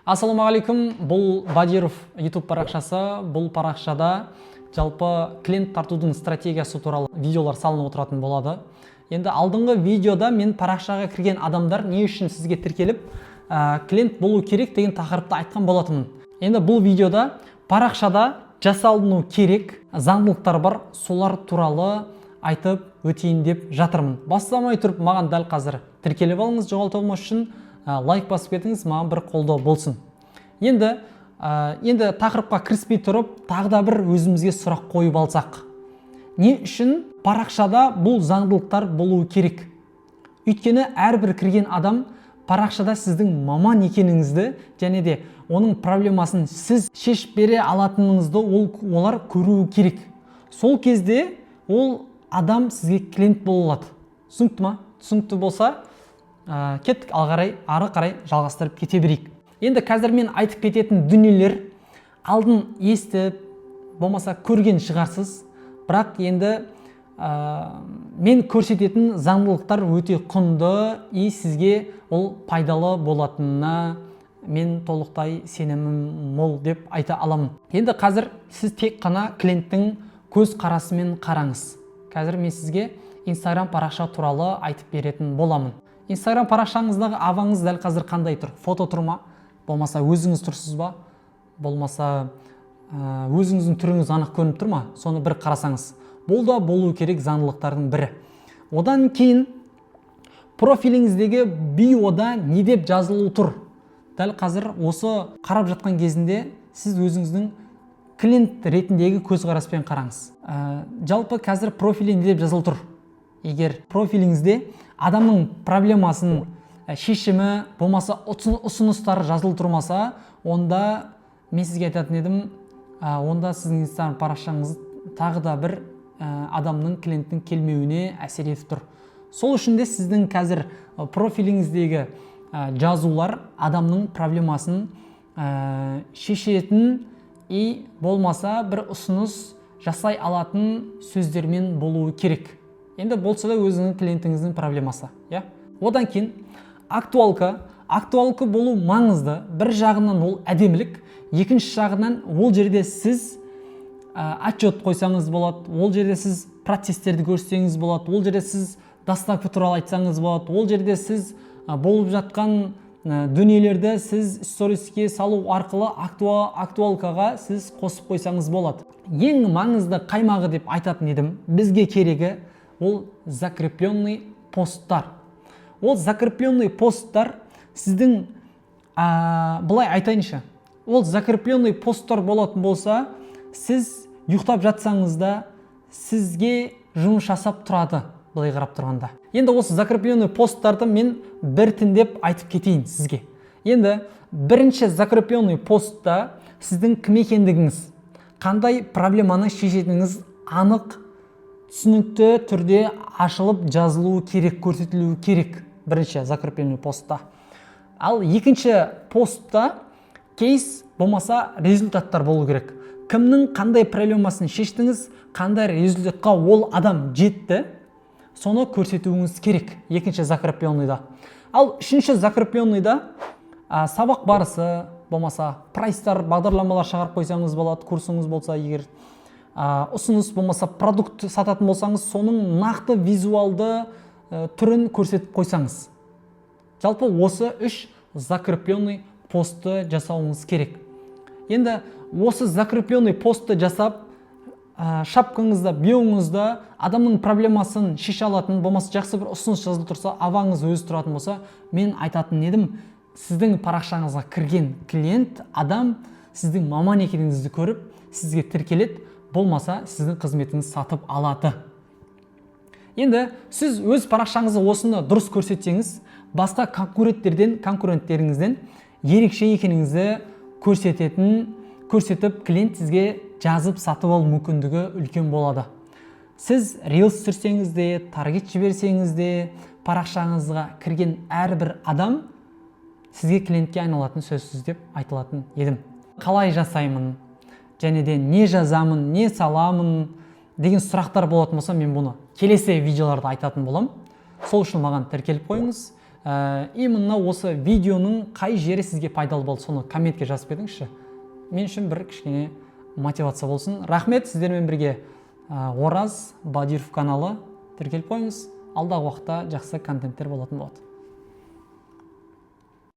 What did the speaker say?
Ассалаумағалейкум, бұл Бадиров YouTube парақшасы. Бұл парақшада жалпы клиент тартудың стратегиясы туралы видеолар салынып отыратын болады. Енді алдыңғы видеода мен парақшаға кірген адамдар не үшін сізге тіркеліп, клиент болу керек деген тақырыпты айтқан болатынмын. Енді бұл видеода парақшада жасалыну керек заңдылықтар бар, солар туралы айтып өтейін деп жатырмын. Бастамай тұрып, маған дәл қазір тіркеліп алыңыз, жоғалтып алмас үшін лайк басып кетіңіз, маған бір қолдау болсын. Енді тақырыпқа кіріспей тұрып, тағы да бір өзімізге сұрақ қойып алсақ. Не үшін парақшада бұл заңдылықтар болуы керек? Өйткені әрбір кірген адам парақшада сіздің маман екеніңізді және де оның проблемасын сіз шешіп бере алатыныңызды олар көруі керек. Сол кезде ол адам сізге клиент бола алады. Түсінікті ма? Түсінікті болса, кеттік ары қарай жалғастырып кете берейік. Енді қазір мен айтып кететін дүниелер алдын естіп, болмаса көрген шығарсыз, бірақ енді мен көрсететін заңдылықтар өте құнды и сізге ол пайдалы болатынына мен толықтай сенімім мол деп айта аламын. Енді қазір сіз тек қана клиенттің көз қарасымен қараңыз. Қазір мен сізге Instagram парақша туралы айтып беретін боламын. Instagram парақшаңыздағы аваңыз дәл қазір қандай тұр? Фото тұр ма? Болмаса өзіңіз тұрсыз ба? Болмаса өзіңіздің түріңіз анық көрініп тұр ма? Соны бір қарасаңыз. Бұл да болу керек заңдылықтардың бірі. Одан кейін профиліңіздегі биода не деп жазылу тұр? Дәл қазір осы қарап жатқан кезінде сіз өзіңіздің клиент ретіндегі көзқараспен қараңыз. Жалпы қазір профилі не деп жазылу тұр? Егер профиліңізде адамның проблемасын, шешімі, болмаса ұсыныстары жазылып тұрмаса, онда мен сізге айтатын едім, онда сіздің Instagram парақшаңыз тағы да бір адамның клиенттің келмеуіне әсер етіп тұр. Сол үшін де сіздің қазір профиліңіздегі жазулар адамның проблемасын шешетін и болмаса бір ұсыныс жасай алатын сөздермен болуы керек. Енді болса да өзіңіздің клиентіңіздің проблемасы. Одан кейін актуалка болу маңызды. Бір жағынан ол әдемілік, екінші жағынан ол жерде сіз отчет қойсаңыз болады, ол жерде сіз процестерді көрсеңіз болады, ол жерде сіз доставка туралы айтсаңыз болады, ол жерде сіз болып жатқан дүниелерді сіз сториске салу арқылы актуалкаға сіз қосып қойсаңыз болады. Ең маңызды қаймағы деп айтатын едім, бізге керегі ол закрепленный посттар. Ол закрепленный посттар сіздің, былай айтайыншы, ол закрепленный посттар болатын болса, сіз ұйықтап жатсаңыз да сізге жұмыс жасап тұрады, былай қарап тұрғанда. Енді осы закрепленный посттарды мен біртіндеп айтып кетейін сізге. Енді бірінші закрепленный постта сіздің кім екендігіңіз, қандай проблеманы шешетініңіз анық, түсінікті түрде ашылып жазылуы керек, көрсетілуі керек бірінші закрепленный постта. Ал екінші постта кейс болмаса результаттар болу керек. Кімнің қандай проблемасын шештіңіз, қандай результатқа ол адам жетті, соны көрсетуіңіз керек екінші закрепленныйда. Ал үшінші закрепленныйда сабақ барысы, болмаса прайстар, бағдарламалар шығарып қойсаңыз болады, курсыңыз болса егер, ұсыныс болмаса продукт сататын болсаңыз, соның нақты визуалды түрін көрсетіп қойсаңыз. Жалпы осы үш закрепленный постты жасауыңыз керек. Енді осы закрепленный постты жасап, шапкаңызда, биоңызда адамның проблемасын шеше алатын, болмаса жақсы бір ұсыныс жазылып тұрса, аваңыз өзі тұратын болса, мен айтатын едім, сіздің парақшаңызға кірген клиент, адам сіздің маман екеніңізді көріп, сізге тіркеледі, болмаса сіздің қызметіңіз сатып алады. Енді сіз өз парақшаңызды осыны дұрыс көрсетсеңіз, басқа конкуренттеріңізден ерекше екеніңізді көрсетіп, клиент сізге жазып сатып алу мүмкіндігі үлкен болады. Сіз рилс түсірсеңіз де, таргет жіберсеңіз де, парақшаңызға кірген әрбір адам сізге клиентке айналатын сөзсіз деп айтылатын едім. Қалай жасаймын? Және де не жазамын, не саламын деген сұрақтар болатын болса, мен бұны келесі видеоларда айтатын болам. Сол үшін маған тіркеліп қойыңыз именно осы видеоның қай жері сізге пайдалы болды, соны комментке жазып кетіңізші. Мен үшін бір кішкене мотивация болсын. Рахмет, сіздермен бірге Ораз Бадиров каналы. Тіркеліп қойыңыз, алдағы уақытта жақсы контенттер болатын болады.